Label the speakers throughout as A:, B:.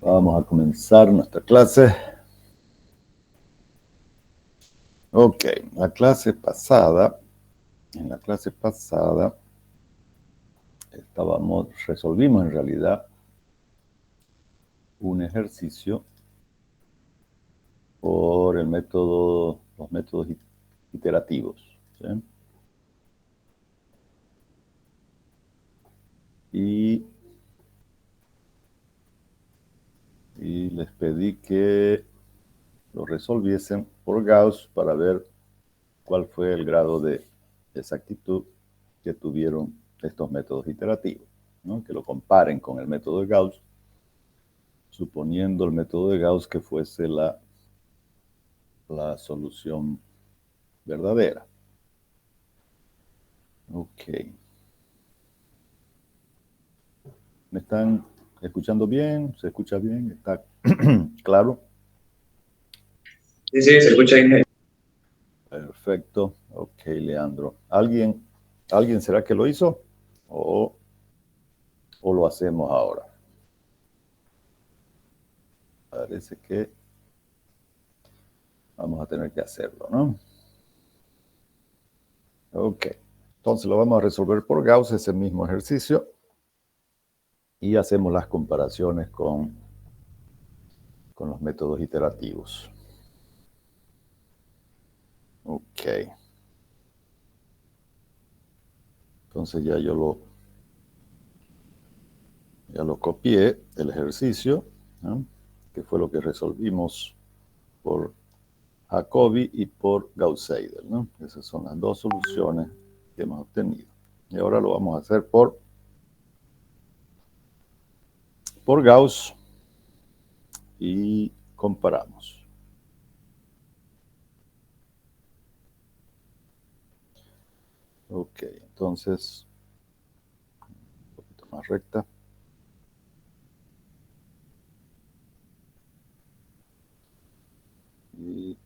A: Vamos a comenzar nuestra clase. Ok, en la clase pasada resolvimos en realidad un ejercicio por los métodos iterativos, ¿sí? Y les pedí que lo resolviesen por Gauss para ver cuál fue el grado de exactitud que tuvieron estos métodos iterativos, ¿no? Que lo comparen con el método de Gauss, suponiendo el método de Gauss que fuese la solución verdadera. Ok. ¿Me están escuchando bien? ¿Se escucha bien? ¿Está claro?
B: Sí, sí, se escucha bien.
A: Perfecto. Ok, Leandro. ¿Alguien será que lo hizo? ¿O lo hacemos ahora? Parece que vamos a tener que hacerlo, ¿no? Ok. Entonces lo vamos a resolver por Gauss, ese mismo ejercicio. Y hacemos las comparaciones con los métodos iterativos. Ok. Entonces ya lo copié, el ejercicio, ¿no? Que fue lo que resolvimos por Jacobi y por Gauss-Seidel, ¿no? Esas son las dos soluciones que hemos obtenido. Y ahora lo vamos a hacer por Gauss y comparamos. Ok, entonces, un poquito más recta. Y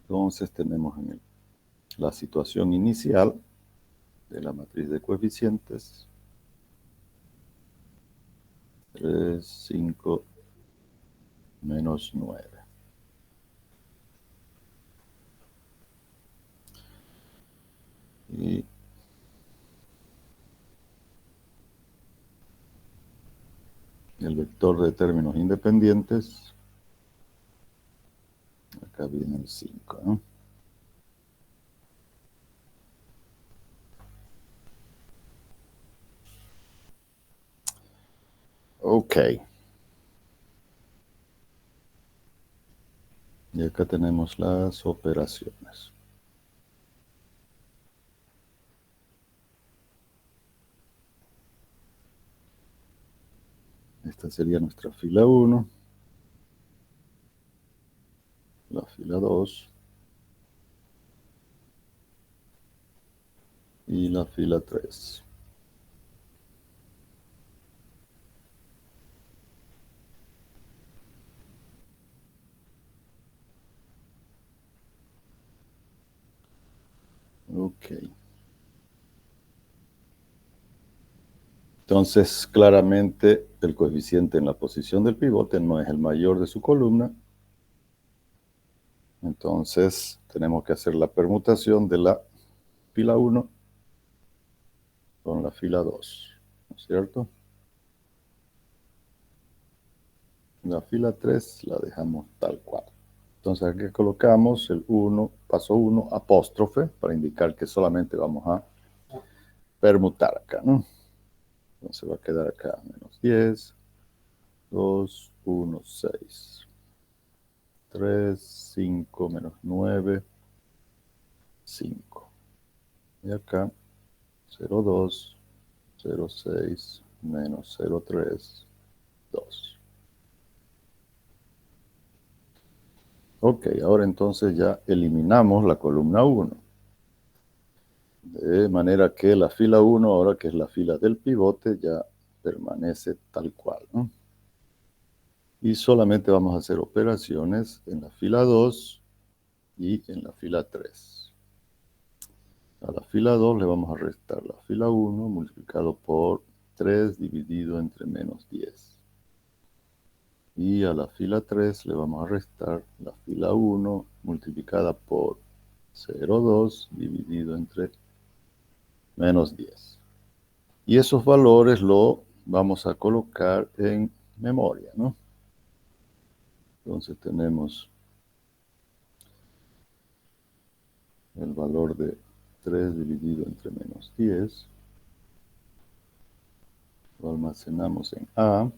A: entonces tenemos en la situación inicial de la matriz de coeficientes 3, 5, menos 9. Y el vector de términos independientes, acá viene el 5, ¿no? Ok. Y acá tenemos las operaciones. Esta sería nuestra fila 1, la fila 2 y la fila 3. Ok. Entonces, claramente, el coeficiente en la posición del pivote no es el mayor de su columna. Entonces, tenemos que hacer la permutación de la fila 1 con la fila 2, ¿no es cierto? La fila 3 la dejamos tal cual. Entonces aquí colocamos el 1, paso 1, apóstrofe, para indicar que solamente vamos a permutar acá, ¿no? Entonces va a quedar acá menos 10, 2, 1, 6, 3, 5, menos 9, 5. Y acá 0, 2, 0, 6, menos 0, 3, 2. Ok, ahora entonces ya eliminamos la columna 1. De manera que la fila 1, ahora que es la fila del pivote, ya permanece tal cual, ¿no? Y solamente vamos a hacer operaciones en la fila 2 y en la fila 3. A la fila 2 le vamos a restar la fila 1 multiplicado por 3 dividido entre menos 10. Y a la fila 3 le vamos a restar la fila 1 multiplicada por 0,2 dividido entre menos 10. Y esos valores lo vamos a colocar en memoria, ¿no? Entonces tenemos el valor de 3 dividido entre menos 10. Lo almacenamos en A.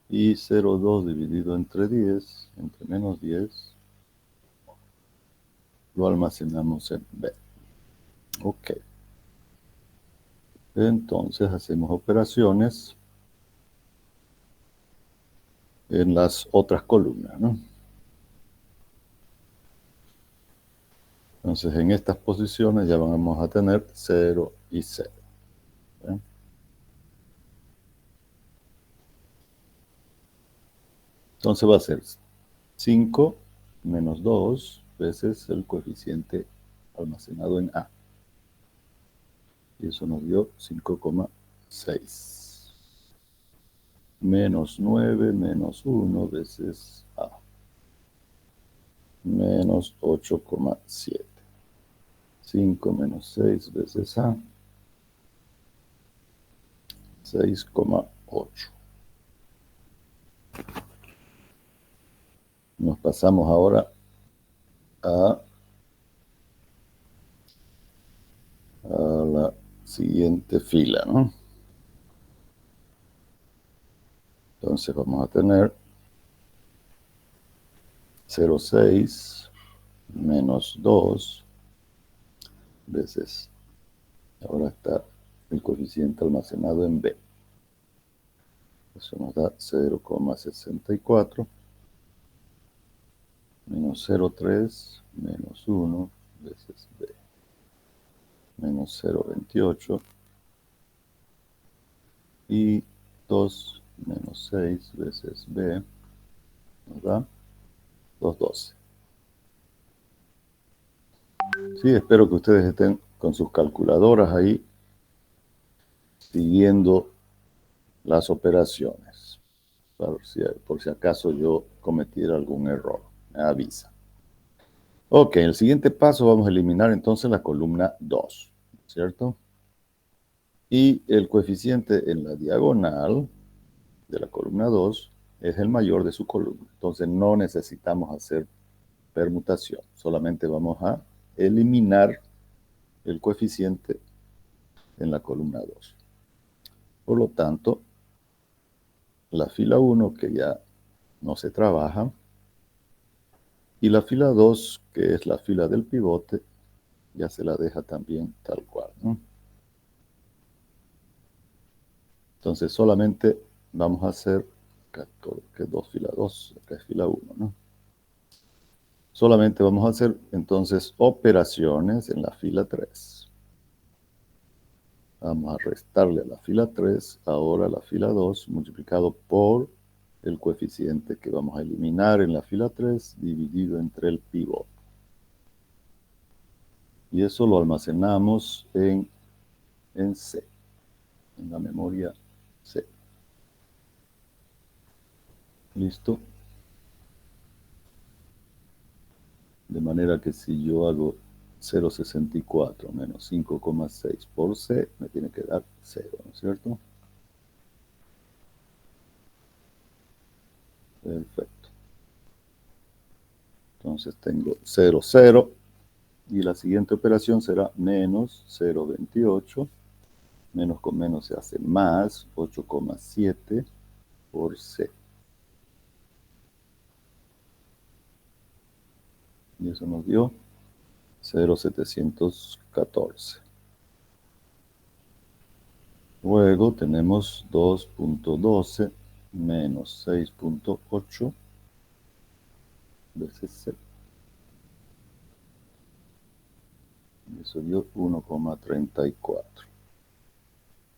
A: Y 0,2 dividido entre 10, entre menos 10, lo almacenamos en B. Ok. Entonces hacemos operaciones en las otras columnas, ¿no? Entonces en estas posiciones ya vamos a tener 0 y 0. ¿Eh? Entonces va a ser 5 menos 2 veces el coeficiente almacenado en A. Y eso nos dio 5,6. Menos 9 menos 1 veces A. Menos 8,7. 5 menos 6 veces A. 6,8. Nos pasamos ahora a la siguiente fila, ¿no? Entonces vamos a tener 0,6 menos 2 veces, ahora está el coeficiente almacenado en B. Eso nos da 0,64 menos 0,3 menos 1 veces B. Menos 0,28 y 2 menos 6 veces B nos da 2,12. Sí, espero que ustedes estén con sus calculadoras ahí siguiendo las operaciones. Por si acaso yo cometiera algún error, me avisa. Ok, en el siguiente paso vamos a eliminar entonces la columna 2, ¿cierto? Y el coeficiente en la diagonal de la columna 2 es el mayor de su columna. Entonces no necesitamos hacer permutación, solamente vamos a eliminar el coeficiente en la columna 2. Por lo tanto, la fila 1 que ya no se trabaja y la fila 2 que es la fila del pivote ya se la deja también tal cual, ¿no? Entonces solamente vamos a hacer, que es fila 2, acá es fila 1, ¿no? Solamente vamos a hacer entonces operaciones en la fila 3. Vamos a restarle a la fila 3, ahora la fila 2 multiplicado por el coeficiente que vamos a eliminar en la fila 3 dividido entre el pivote. Y eso lo almacenamos en C, en la memoria C. ¿Listo? De manera que si yo hago 0,64 menos 5,6 por C, me tiene que dar 0, ¿no es cierto? Perfecto. Entonces tengo 0, 0. Y la siguiente operación será menos 0,28. Menos con menos se hace más 8,7 por C. Y eso nos dio 0,714. Luego tenemos 2,12 menos 6,8 veces C. Eso dio 1,34.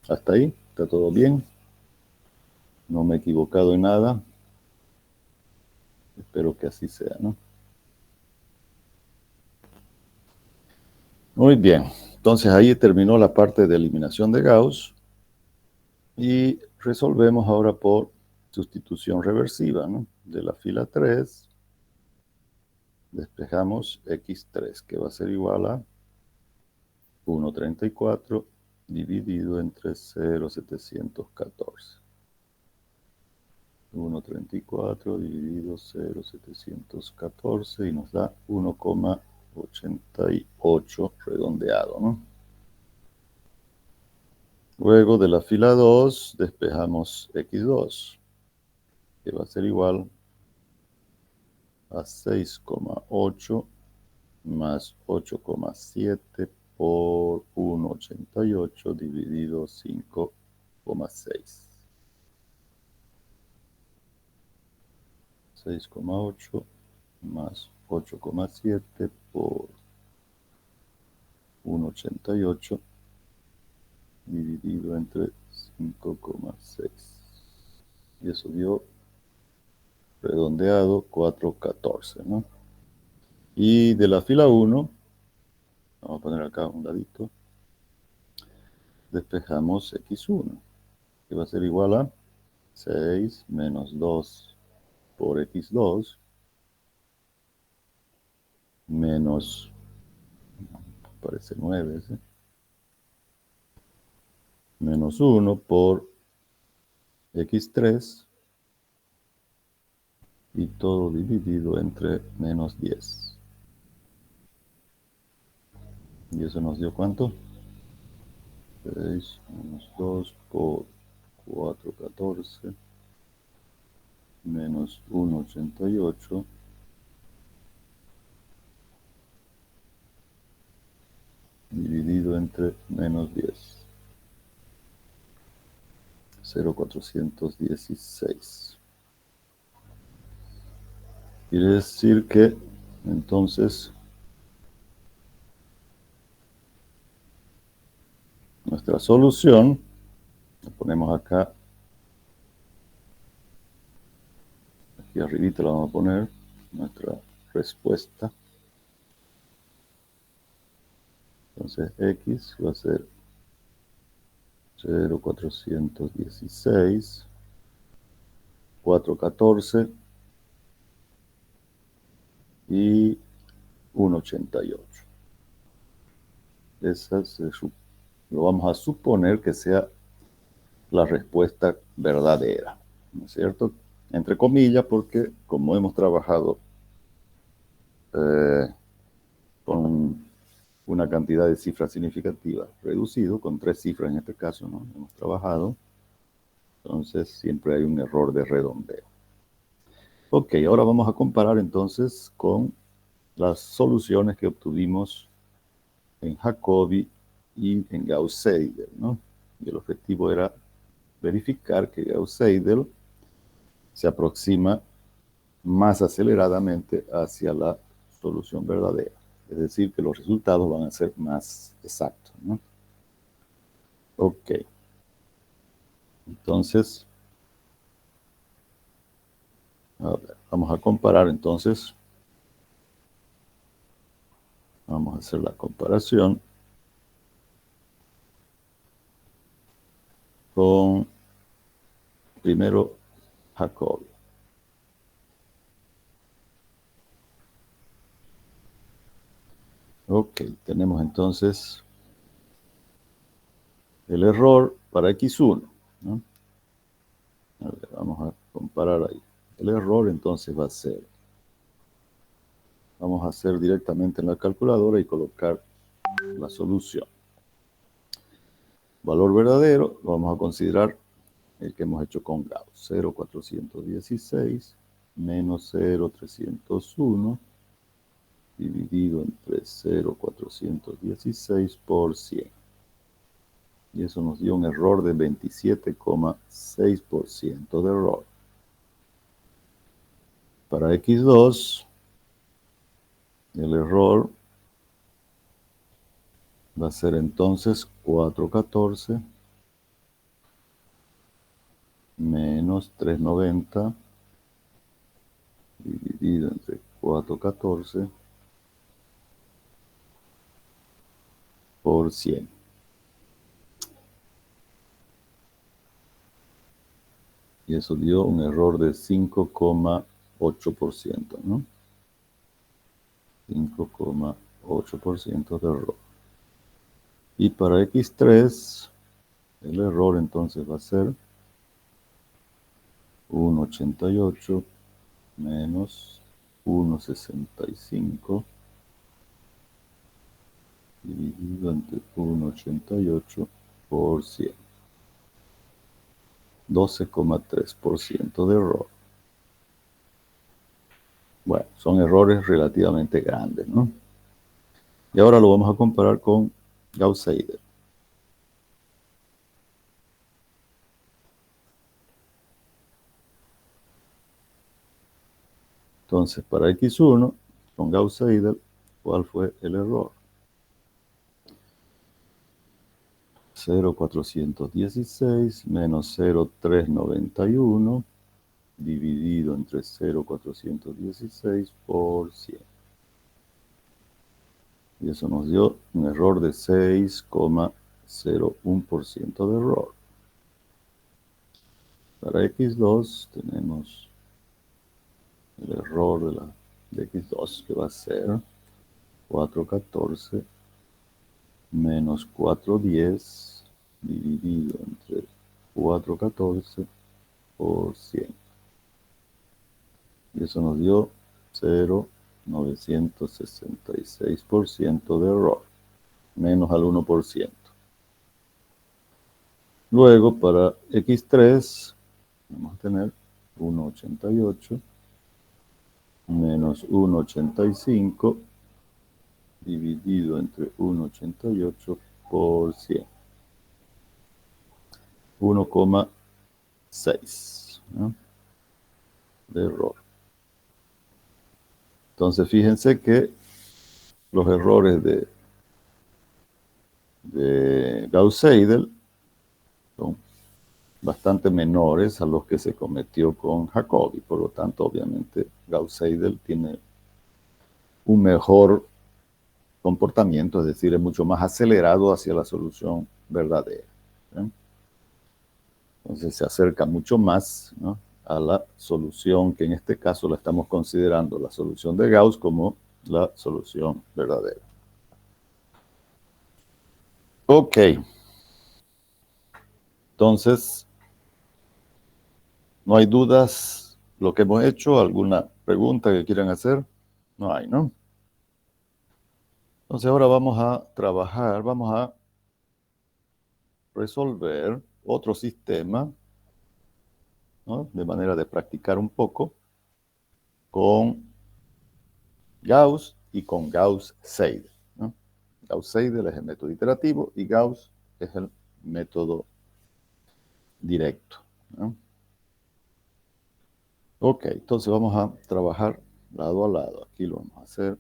A: Hasta ahí, está todo bien. No me he equivocado en nada. Espero que así sea, ¿no? Muy bien. Entonces ahí terminó la parte de eliminación de Gauss. Y resolvemos ahora por sustitución reversiva, ¿no? De la fila 3, despejamos x3, que va a ser igual a 1,34 dividido entre 0,714. 1,34 dividido 0,714 y nos da 1,88 redondeado, ¿no? Luego de la fila 2 despejamos x2, que va a ser igual a 6,8 más 8,7 por 1,88 dividido 5,6. 6,8 más 8,7 por 1,88 dividido entre 5,6. Y eso dio redondeado 4,14, ¿no? Y de la fila 1, vamos a poner acá un ladito, despejamos x1, que va a ser igual a 6 menos 2 por x2 menos, parece 9, ¿sí? Menos 1 por x3 y todo dividido entre menos 10. ¿Y eso nos dio cuánto? 6 menos 2 por 4,14 menos 1,88 dividido entre menos 10. 0,416. Quiere decir que entonces nuestra solución, la ponemos acá, aquí arribita la vamos a poner, nuestra respuesta. Entonces x va a ser 0,416, 4,14 y 1,88. Esa lo vamos a suponer que sea la respuesta verdadera, ¿no es cierto? Entre comillas, porque como hemos trabajado con una cantidad de cifras significativa reducido, con 3 cifras en este caso, ¿no? Hemos trabajado, entonces siempre hay un error de redondeo. Ok, ahora vamos a comparar entonces con las soluciones que obtuvimos en Jacobi y en Gauss-Seidel, ¿no? Y el objetivo era verificar que Gauss-Seidel se aproxima más aceleradamente hacia la solución verdadera. Es decir, que los resultados van a ser más exactos, ¿no? Ok. Entonces, a ver, vamos a comparar entonces. Vamos a hacer la comparación con primero Jacobi. Ok, tenemos entonces el error para x1, ¿no? A ver, vamos a comparar ahí. El error entonces va a ser, vamos a hacer directamente en la calculadora y colocar la solución. Valor verdadero lo vamos a considerar el que hemos hecho con Gauss, 0,416 menos 0,301 dividido entre 0,416 por 100. Y eso nos dio un error de 27,6% de error. Para x2, el error Va a ser entonces 414 menos 390 dividido entre 414 por 100. Y eso dio un error de 5,8%, ¿no? 5,8% de error. Y para X3, el error entonces va a ser 1,88 menos 1,65 dividido entre 1,88 por 100. 12,3% de error. Bueno, son errores relativamente grandes, ¿no? Y ahora lo vamos a comparar con Gauss-Seidel. Entonces, para X1, con Gauss-Seidel, ¿cuál fue el error? 0,416 menos 0,391 dividido entre 0,416 por 100. Y eso nos dio un error de 6,01% de error. Para X2 tenemos el error de X2 que va a ser 414 menos 410 dividido entre 414 por 100. Y eso nos dio 0,966% de error, menos al 1%. Luego, para X3, vamos a tener 1,88 menos 1,85 dividido entre 1,88 por 100. 1,6, ¿no? De error. Entonces, fíjense que los errores de Gauss-Seidel son bastante menores a los que se cometió con Jacobi. Por lo tanto, obviamente, Gauss-Seidel tiene un mejor comportamiento, es decir, es mucho más acelerado hacia la solución verdadera, ¿sí? Entonces se acerca mucho más, ¿no?, a la solución que en este caso la estamos considerando la solución de Gauss como la solución verdadera. Ok. Entonces, no hay dudas lo que hemos hecho. ¿Alguna pregunta que quieran hacer? No hay, ¿no? Entonces ahora vamos a trabajar, vamos a resolver otro sistema, ¿no?, de manera de practicar un poco con Gauss y con Gauss-Seidel, ¿no? Gauss-Seidel es el método iterativo y Gauss es el método directo, ¿no? Ok, entonces vamos a trabajar lado a lado. Aquí lo vamos a hacer.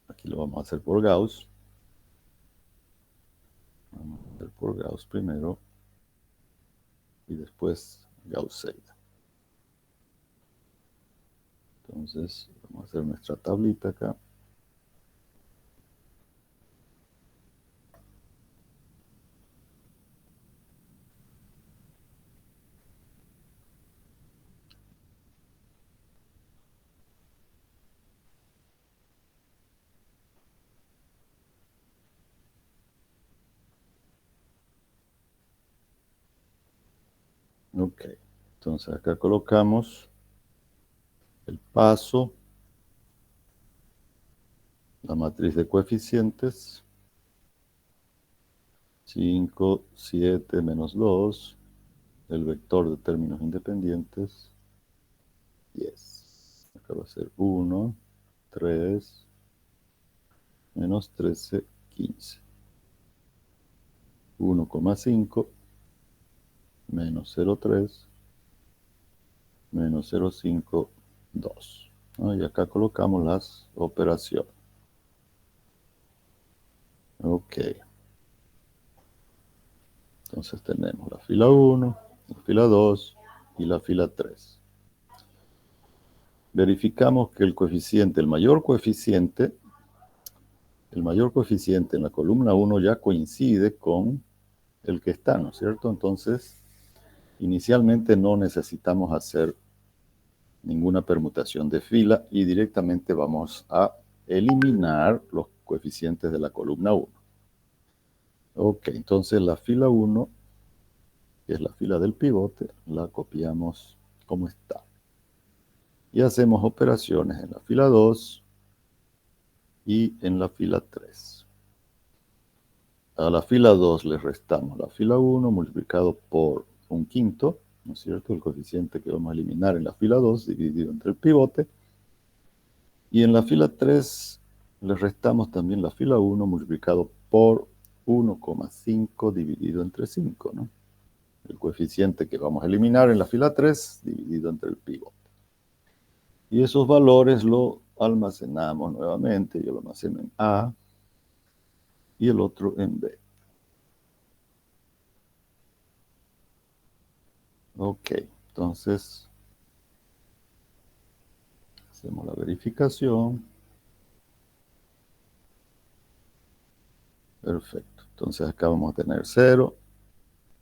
A: Aquí lo vamos a hacer por Gauss. Vamos a hacer por Gauss primero y después Gauss-Seidel. Entonces, vamos a hacer nuestra tablita acá. Ok, entonces acá colocamos el paso, la matriz de coeficientes, 5, 7, menos 2, el vector de términos independientes, 10. Acá va a ser 1, 3, menos 13, 15. 1,5, menos 0,3, menos 0,5, 2. ¿No? Y acá colocamos las operaciones. Ok. Entonces tenemos la fila 1, la fila 2 y la fila 3. Verificamos que el mayor coeficiente en la columna 1 ya coincide con el que está, ¿no es cierto? Entonces, inicialmente no necesitamos hacer ninguna permutación de fila y directamente vamos a eliminar los coeficientes de la columna 1. Ok, entonces la fila 1, que es la fila del pivote, la copiamos como está. Y hacemos operaciones en la fila 2 y en la fila 3. A la fila 2 le restamos la fila 1 multiplicado por un quinto, ¿no es cierto? El coeficiente que vamos a eliminar en la fila 2 dividido entre el pivote. Y en la fila 3 le restamos también la fila 1 multiplicado por 1,5 dividido entre 5, ¿no? El coeficiente que vamos a eliminar en la fila 3 dividido entre el pivote. Y esos valores lo almacenamos nuevamente. Yo lo almaceno en A y el otro en B. Ok, entonces hacemos la verificación. Perfecto. Entonces acá vamos a tener 0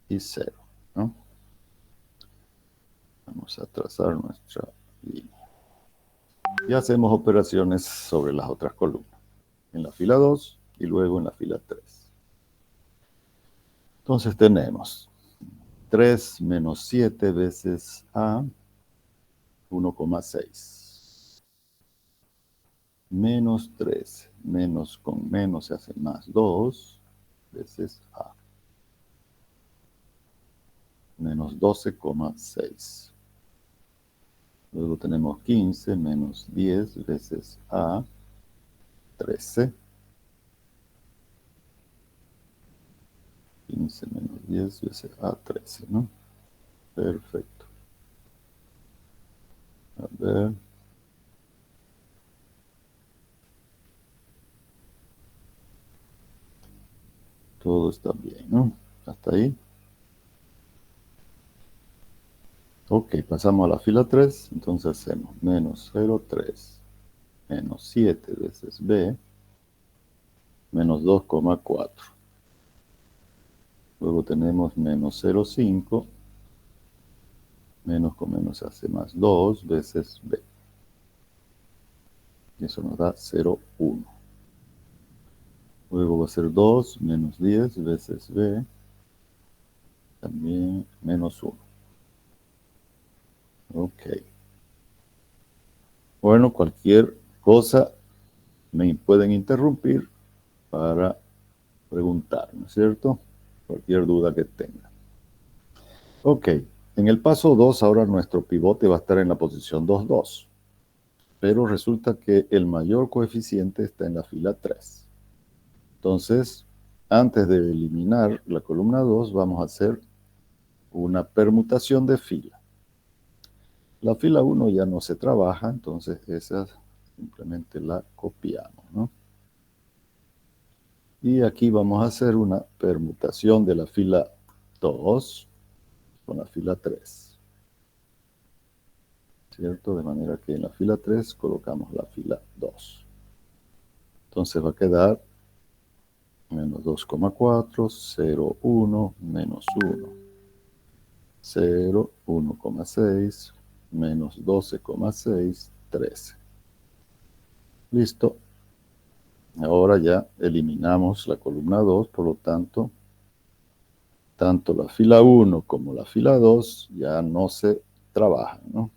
A: y 0, ¿no? Vamos a trazar nuestra línea. Y hacemos operaciones sobre las otras columnas. En la fila 2 y luego en la fila 3. Entonces tenemos 3 menos 7 veces A, 1,6. Menos 3, menos con menos se hace más 2 veces A. Menos 12,6. Luego tenemos 15 menos 10 veces A, 13. 15 menos 10 veces A, 13, ¿no? Perfecto. A ver. Todo está bien, ¿no? Hasta ahí. Ok, pasamos a la fila 3. Entonces hacemos menos 0,3 menos 7 veces B menos 2,4. Luego tenemos menos 0,5. Menos con menos se hace más 2 veces B. Y eso nos da 0,1. Luego va a ser 2 menos 10 veces B. También menos 1. Ok. Bueno, cualquier cosa me pueden interrumpir para preguntar, ¿no es cierto? Cualquier duda que tengan. Ok, en el paso 2 ahora nuestro pivote va a estar en la posición 2, 2. Pero resulta que el mayor coeficiente está en la fila 3. Entonces, antes de eliminar la columna 2, vamos a hacer una permutación de fila. La fila 1 ya no se trabaja, entonces esa simplemente la copiamos, ¿no? Y aquí vamos a hacer una permutación de la fila 2 con la fila 3. ¿Cierto? De manera que en la fila 3 colocamos la fila 2. Entonces va a quedar menos 2,4, 0, 1, menos 1. 0, 1,6, menos 12,6, 13. Listo. Ahora ya eliminamos la columna 2, por lo tanto, tanto la fila 1 como la fila 2 ya no se trabajan, ¿no?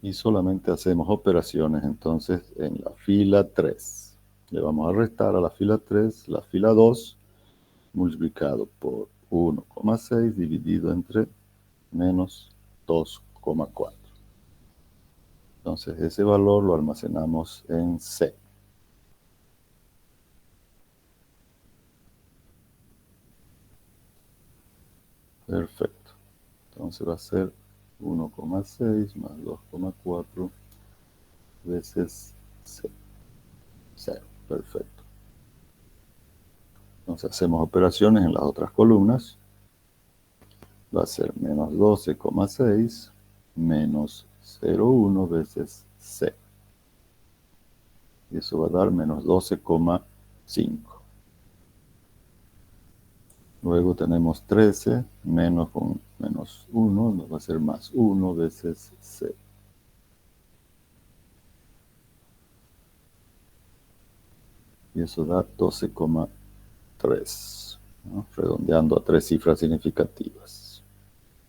A: Y solamente hacemos operaciones entonces en la fila 3. Le vamos a restar a la fila 3 la fila 2 multiplicado por 1,6 dividido entre menos 2,4. Entonces ese valor lo almacenamos en C. Perfecto. Entonces va a ser 1,6 más 2,4 veces C. 0. Perfecto. Entonces hacemos operaciones en las otras columnas. Va a ser menos 12,6 menos 0,1 veces C. Y eso va a dar menos 12,5. Luego tenemos 13 menos con menos 1, nos va a ser más 1 veces C. Y eso da 12,3, ¿no? Redondeando a 3 cifras significativas.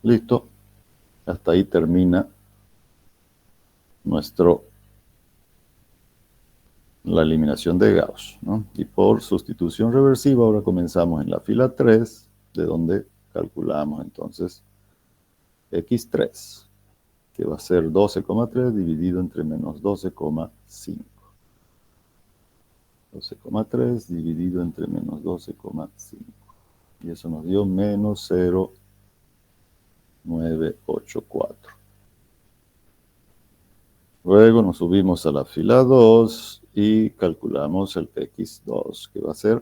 A: Listo. Hasta ahí termina la eliminación de Gauss, ¿no? Y por sustitución reversiva, ahora comenzamos en la fila 3, de donde calculamos entonces x3, que va a ser 12,3 dividido entre menos 12,5. 12,3 dividido entre menos 12,5. Y eso nos dio menos 0,984. Luego nos subimos a la fila 2 y calculamos el x2, que va a ser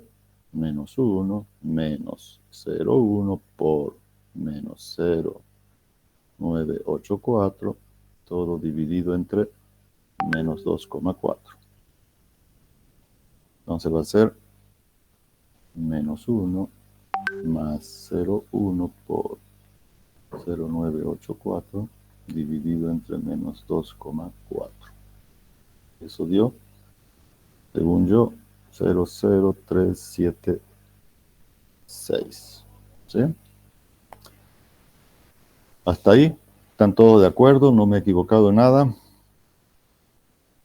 A: menos 1 menos 0,1 por menos 0,984, todo dividido entre menos 2,4. Entonces va a ser menos 1 más 0,1 por 0,984 dividido entre menos 2,4. Eso dio, según yo, 0,0376. ¿Sí? Hasta ahí, ¿están todos de acuerdo? No me he equivocado en nada.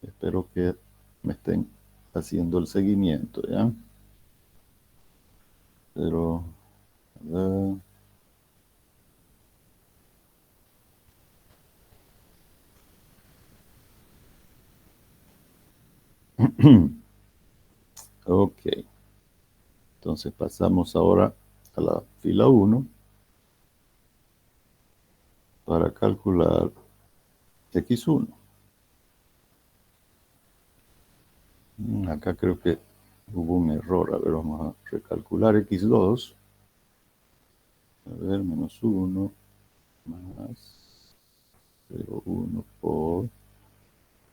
A: Espero que me estén haciendo el seguimiento, ¿ya? Pero, a ver. Ok. Entonces pasamos ahora a la fila 1 para calcular x1. Acá creo que hubo un error. A ver, vamos a recalcular x2. A ver, menos 1 más 0,1 por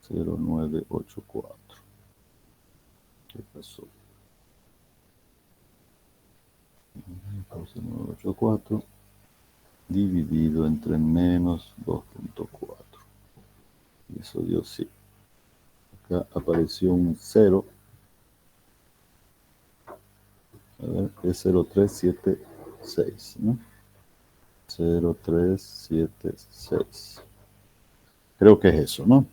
A: 0,984. ¿Qué pasó? 0,984 dividido entre menos 2,4. Y eso dio sí. Acá apareció un 0. A ver, es 0,376, ¿no? 0,376. Creo que es eso, ¿no?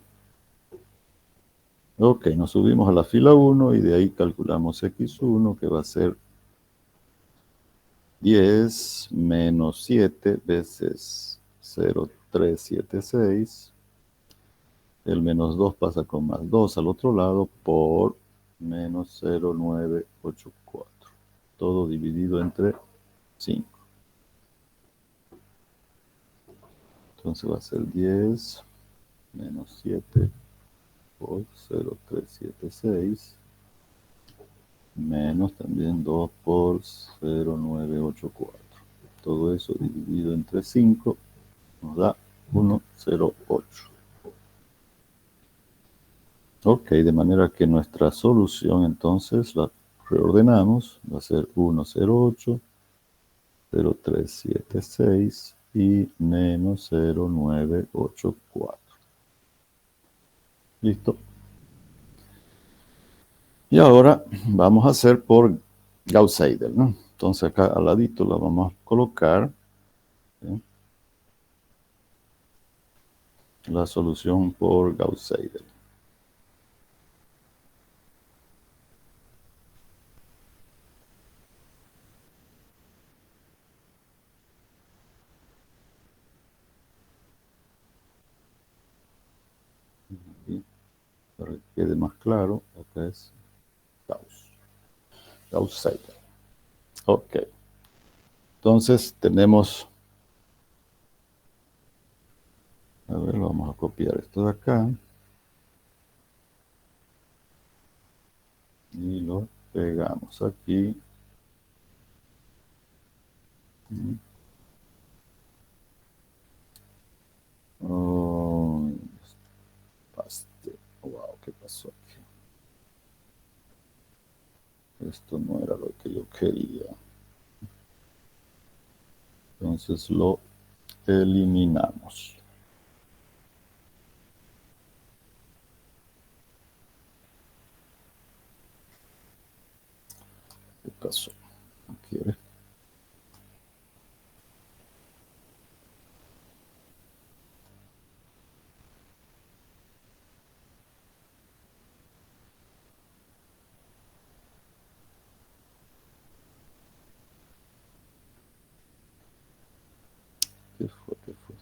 A: Ok, nos subimos a la fila 1 y de ahí calculamos x1, que va a ser 10 menos 7 veces 0,376. El menos 2 pasa con más 2 al otro lado por menos 0,984. Todo dividido entre 5. Entonces va a ser 10 menos 7 por 0,376 menos también 2 por 0,984. Todo eso dividido entre 5 nos da 1,08. Ok, de manera que nuestra solución entonces la reordenamos. Va a ser 1,08, 0,376 y menos 0,984. Listo. Y ahora vamos a hacer por Gauss-Seidel, ¿no? Entonces acá al ladito la vamos a colocar, ¿sí? La solución por Gauss-Seidel. Y para que quede más claro, acá es Gauss. Gauss-Seidel. Ok. Entonces tenemos, a ver, vamos a copiar esto de acá. Y lo pegamos aquí. Oh, wow, ¿qué pasó aquí? Esto no era lo que yo quería. Entonces lo eliminamos. ¿Qué pasó? ¿No quiere? ¿Qué fue? ¿Qué fue?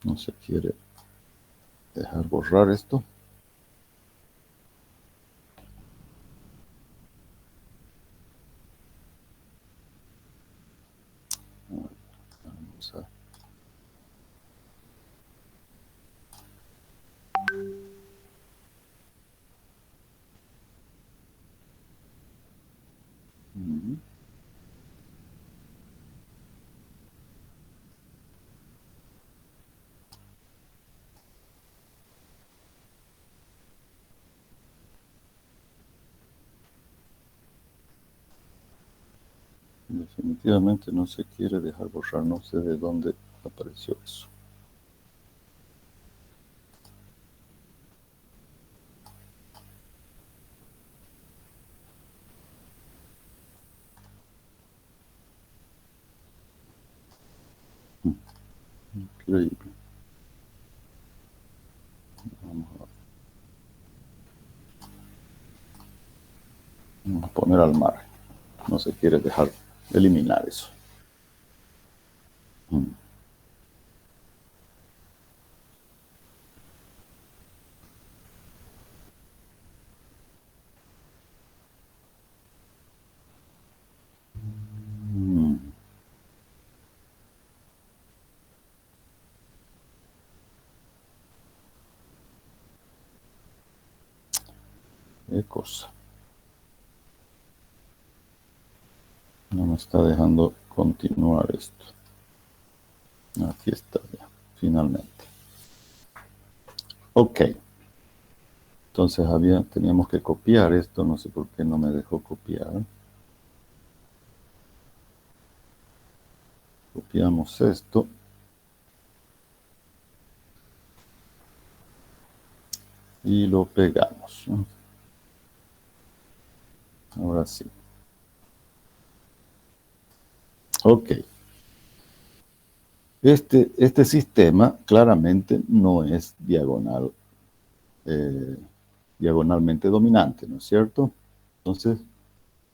A: No se quiere dejar borrar esto. Vamos a... Definitivamente no se quiere dejar borrar, no sé de dónde apareció eso. Increíble. Vamos a poner al mar. No se quiere dejar eliminar eso. ¿Qué cosa? No me está dejando continuar esto. Aquí está ya, finalmente. Ok. Entonces teníamos que copiar esto, no sé por qué no me dejó copiar. Copiamos esto. Y lo pegamos, ¿no? Ahora sí. Ok. Este sistema claramente no es diagonalmente dominante, ¿no es cierto? Entonces,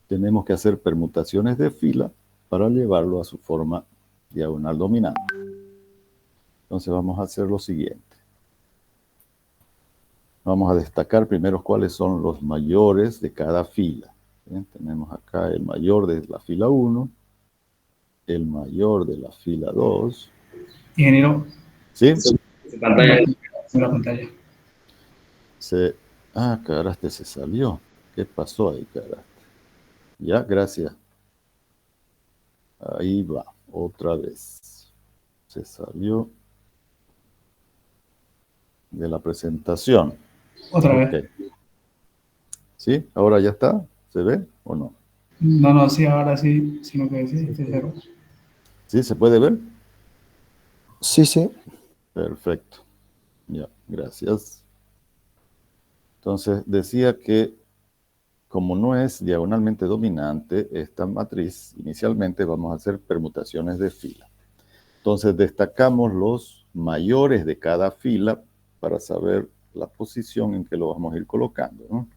A: tenemos que hacer permutaciones de fila para llevarlo a su forma diagonal dominante. Entonces, vamos a hacer lo siguiente. Vamos a destacar primero cuáles son los mayores de cada fila. Bien, tenemos acá el mayor de la fila 1, el mayor de la fila 2.
B: Ingeniero.
A: ¿Sí?
B: Pantalla. La pantalla.
A: Caraste, se salió. ¿Qué pasó ahí, caraste? Ya, gracias. Ahí va, otra vez. Se salió de la presentación.
B: Otra
A: Ok.
B: vez.
A: ¿Sí? ¿Ahora ya está? ¿Se ve o no?
B: No, no, sí, ahora sí, sino que sí, estoy cero.
A: ¿Sí? ¿Se puede ver?
C: Sí, sí.
A: Perfecto. Ya, gracias. Entonces, decía que como no es diagonalmente dominante esta matriz, inicialmente vamos a hacer permutaciones de fila. Entonces, destacamos los mayores de cada fila para saber la posición en que lo vamos a ir colocando, ¿no?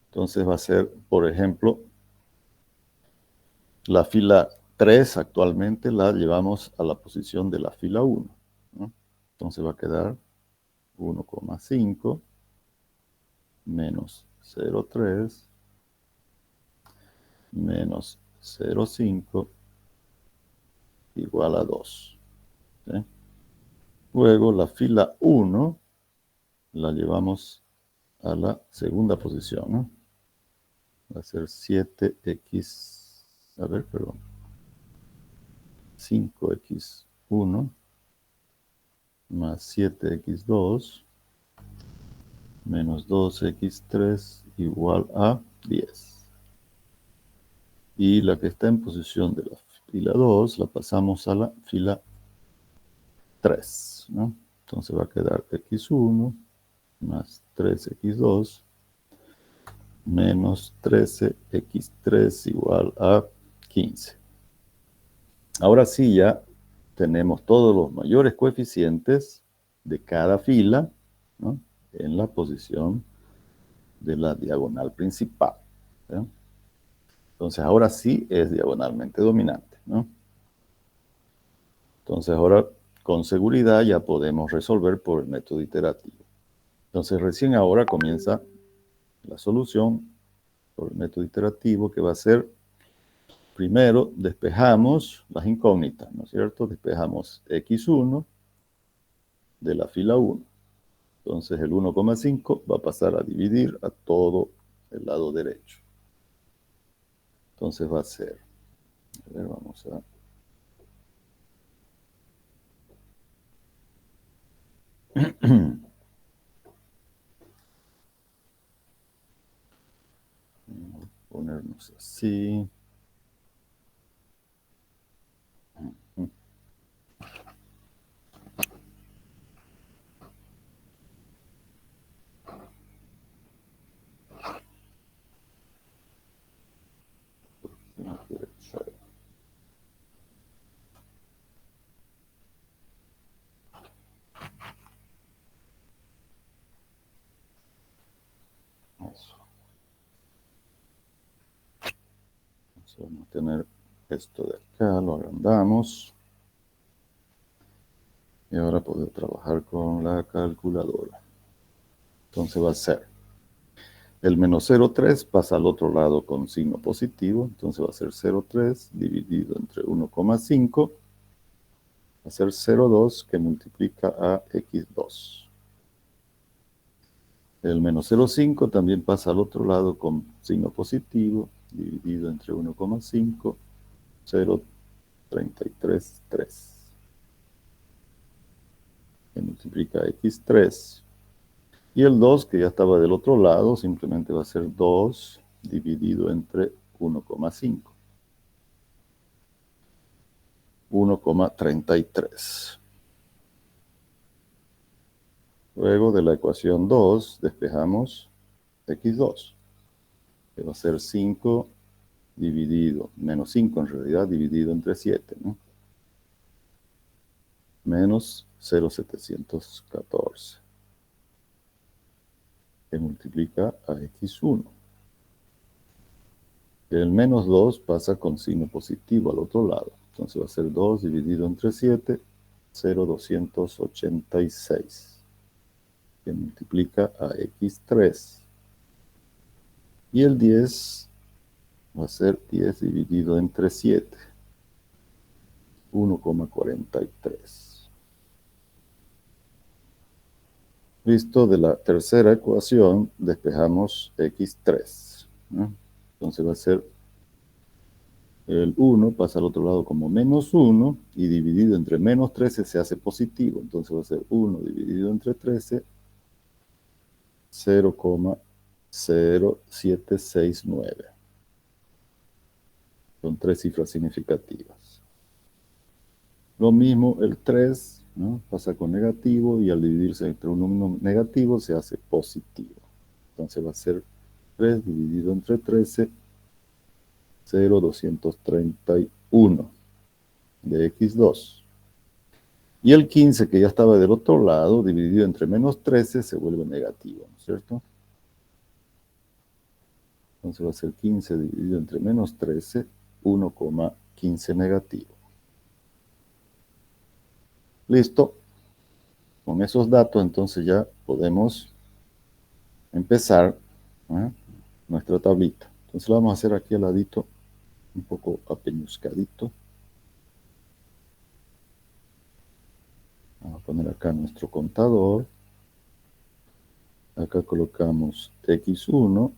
A: Entonces va a ser, por ejemplo, la fila 3 actualmente la llevamos a la posición de la fila 1, ¿no? Entonces va a quedar 1,5 menos 0,3 menos 0,5 igual a 2. ¿Sí? Luego la fila 1 la llevamos a la segunda posición, ¿no? Va a ser 7x, a ver, perdón, 5x1 más 7x2 menos 2x3 igual a 10. Y la que está en posición de la fila 2 la pasamos a la fila 3, ¿no? Entonces va a quedar x1 más 3x2 menos 13x3 igual a 15. Ahora sí ya tenemos todos los mayores coeficientes de cada fila, ¿no?, en la posición de la diagonal principal, ¿sí? Entonces ahora sí es diagonalmente dominante, ¿no? Entonces ahora con seguridad ya podemos resolver por el método iterativo. Entonces recién ahora comienza la solución por el método iterativo, que va a ser, primero despejamos las incógnitas, ¿no es cierto? Despejamos x1 de la fila 1. Entonces el 1,5 va a pasar a dividir a todo el lado derecho. Entonces va a ser, a ver, vamos a... ponernos así. Eso. Entonces vamos a tener esto de acá, lo agrandamos. Y ahora poder trabajar con la calculadora. Entonces va a ser, el menos 0,3 pasa al otro lado con signo positivo. Entonces va a ser 0,3 dividido entre 1,5. Va a ser 0,2 que multiplica a x2. El menos 0,5 también pasa al otro lado con signo positivo, dividido entre 1,5, 0,333. Que multiplica a x3. Y el 2, que ya estaba del otro lado, simplemente va a ser 2 dividido entre 1,5. 1,33. Luego de la ecuación 2, despejamos x2, que va a ser 5 dividido, menos 5 en realidad, dividido entre 7, ¿no? Menos 0,714, que multiplica a x1. El menos 2 pasa con signo positivo al otro lado. Entonces va a ser 2 dividido entre 7, 0,286, que multiplica a x3. Y el 10 va a ser 10 dividido entre 7, 1,43. Listo, de la tercera ecuación despejamos x3, ¿no? Entonces va a ser el 1 pasa al otro lado como menos 1 y dividido entre menos 13 se hace positivo. Entonces va a ser 1 dividido entre 13, 0,0769. Son 3 cifras significativas. Lo mismo el 3, ¿no?, pasa con negativo y al dividirse entre un número negativo se hace positivo. Entonces va a ser 3 dividido entre 13, 0,231 de x2. Y el 15, que ya estaba del otro lado, dividido entre menos 13, se vuelve negativo, ¿no es cierto? Entonces va a ser 15 dividido entre menos 13, 1,15 negativo. Listo. Con esos datos, entonces ya podemos empezar, ¿eh?, nuestra tablita. Entonces lo vamos a hacer aquí al ladito, un poco apeñuscadito. Vamos a poner acá nuestro contador. Acá colocamos x1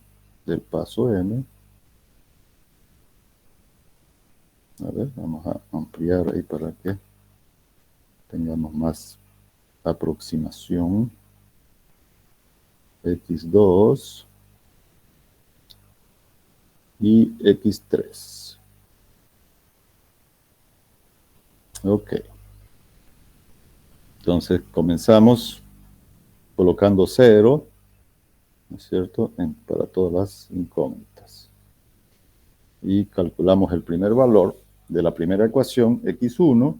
A: del paso n. A ver, vamos a ampliar ahí para que tengamos más aproximación. X2 y X3. Ok. Entonces comenzamos colocando 0, ¿no es cierto?, para todas las incógnitas. Y calculamos el primer valor de la primera ecuación, x1,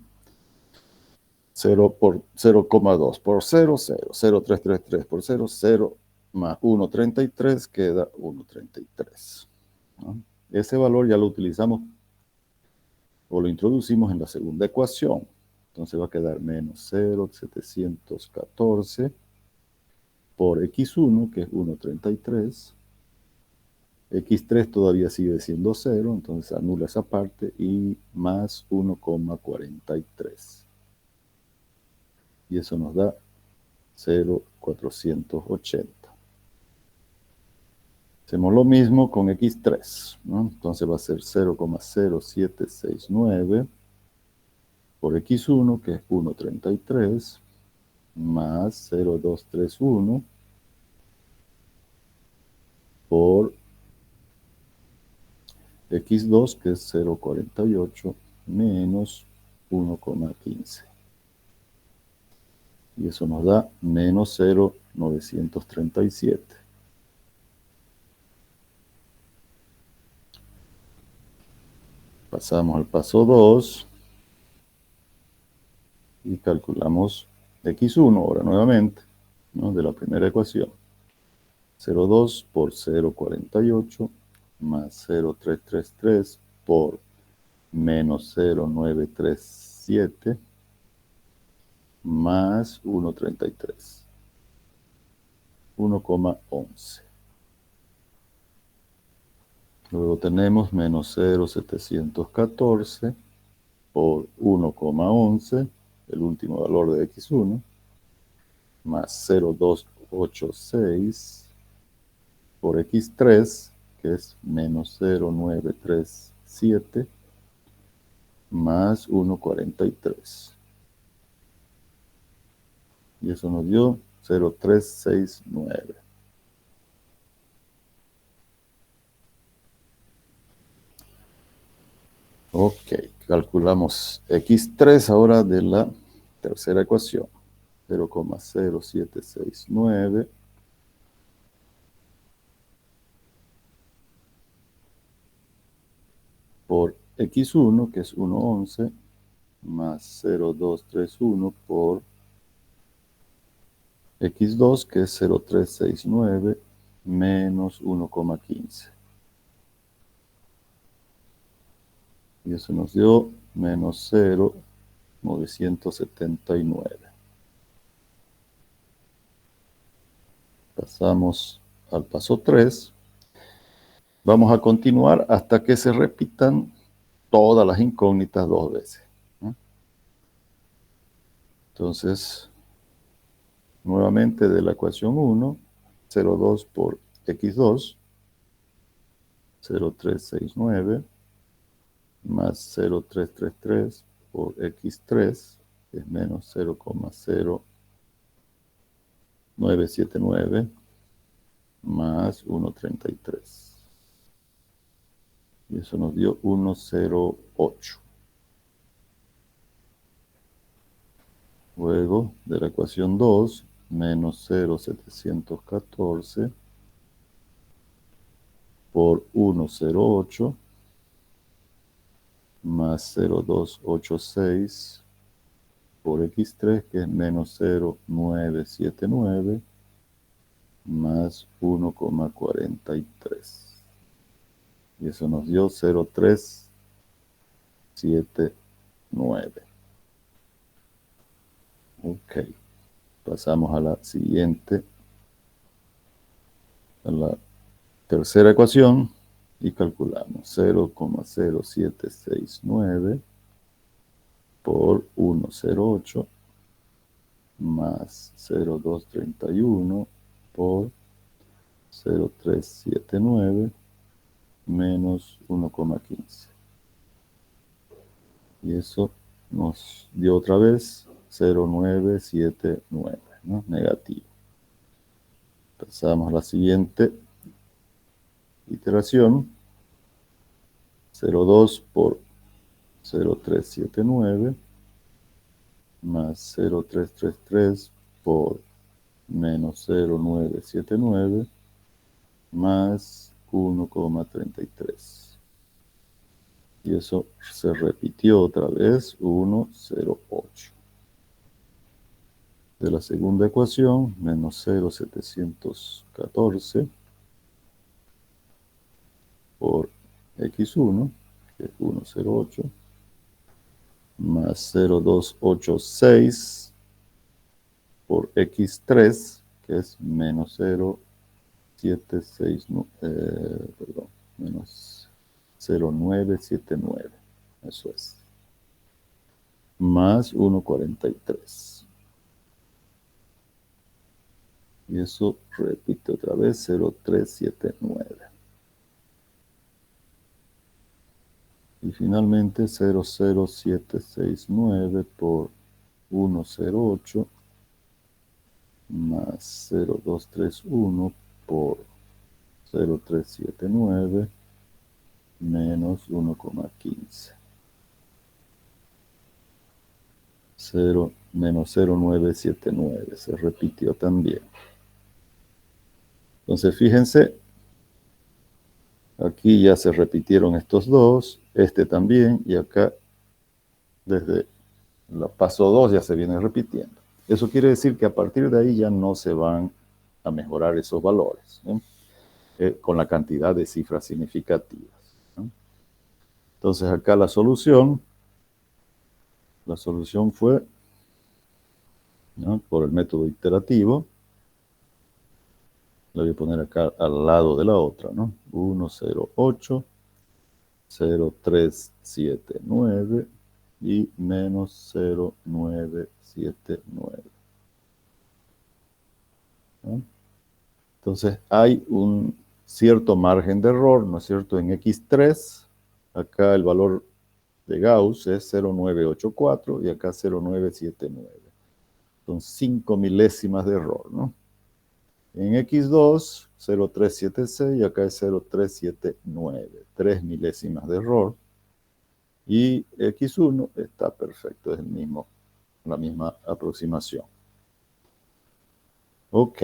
A: 0 por 0,2 por 0, 0, 0,333 por 0, 0, más 1,33 queda 1,33. ¿No? Ese valor ya lo utilizamos o lo introducimos en la segunda ecuación. Entonces va a quedar menos 0,714 por x1, que es 1,33. x3 todavía sigue siendo 0, entonces anula esa parte, y más 1,43. Y eso nos da 0,480. Hacemos lo mismo con x3, ¿no? Entonces va a ser 0,0769 por x1, que es 1,33, más 0,231 por x2, que es 0,48, menos 1,15. Y eso nos da menos 0,937. Pasamos al paso 2 y calculamos x1 ahora nuevamente, ¿no?, de la primera ecuación. 0,2 por 0,48 más 0,333 por menos 0,937 más 1,33. 1,11. Luego tenemos menos 0,714 por 1,11, el último valor de x1, más 0,286 por x3, que es menos 0,937, más 1,43. Y eso nos dio 0,369. Ok, calculamos x3 ahora de la tercera ecuación. 0,0769 por x1, que es 1,11, más 0,231 por x2, que es 0,369, menos 1,15. Y eso nos dio menos 0,979. Pasamos al paso 3. Vamos a continuar hasta que se repitan todas las incógnitas dos veces, ¿no? Entonces, nuevamente de la ecuación 1, 0,2 por x2, 0,369, más 0,333 por x3, que es menos 0,0979, más 1,33. Y eso nos dio 1,08. Luego, de la ecuación 2, menos 0,714 por 1,08, más 0,286 por x3, que es menos 0,979, más 1,43. Y eso nos dio 0,379. Ok. Pasamos a la siguiente, a la tercera ecuación, y calculamos 0,0769 por 1,08 más 0,231 por 0,379 menos 1,15. Y eso nos dio otra vez 0,979, ¿no? Negativo. Pasamos a la siguiente iteración. 0,2 por 0,379 más 0,333 por menos 0,979 más 1,33. Y eso se repitió otra vez, 1,08. De la segunda ecuación, menos 0,714 por x1, que es 1,08, más 0,286 por x3, que es menos 0,769, perdón, menos 0,979, eso es, más 1,43. Y eso repite otra vez, 0,379. Y finalmente 0,0769 por 1,08 más 0,231 por 0,379 menos 1,15. Menos 0,979, se repitió también. Entonces, fíjense, aquí ya se repitieron estos dos, este también, y acá desde la paso 2 ya se viene repitiendo. Eso quiere decir que a partir de ahí ya no se van a mejorar esos valores, ¿no? Con la cantidad de cifras significativas, ¿no? Entonces acá la solución fue, ¿no?, por el método iterativo. La voy a poner acá al lado de la otra, ¿no? 1,08, 0,379 y menos 0,979. ¿No? Entonces hay un cierto margen de error, ¿no es cierto? En x3, acá el valor de Gauss es 0,984 y acá 0,979. Son 5 milésimas de error, ¿no? En x2, 0,376 y acá es 0,379, 3 milésimas de error. Y x1 está perfecto, es la misma aproximación. Ok,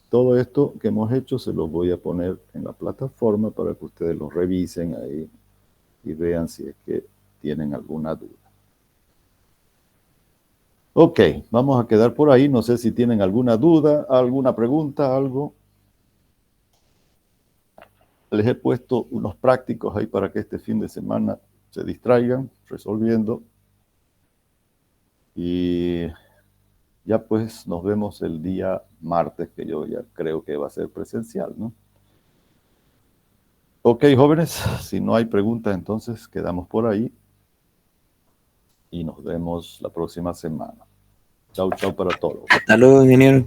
A: todo esto que hemos hecho se los voy a poner en la plataforma para que ustedes lo revisen ahí y vean si es que tienen alguna duda. Ok, vamos a quedar por ahí. No sé si tienen alguna duda, alguna pregunta, algo. Les he puesto unos prácticos ahí para que este fin de semana se distraigan resolviendo. Y ya pues nos vemos el día martes, que yo ya creo que va a ser presencial, ¿no? Ok, jóvenes, si no hay preguntas, entonces quedamos por ahí y nos vemos la próxima semana. Chau, chau para todos.
D: Hasta luego, ingeniero.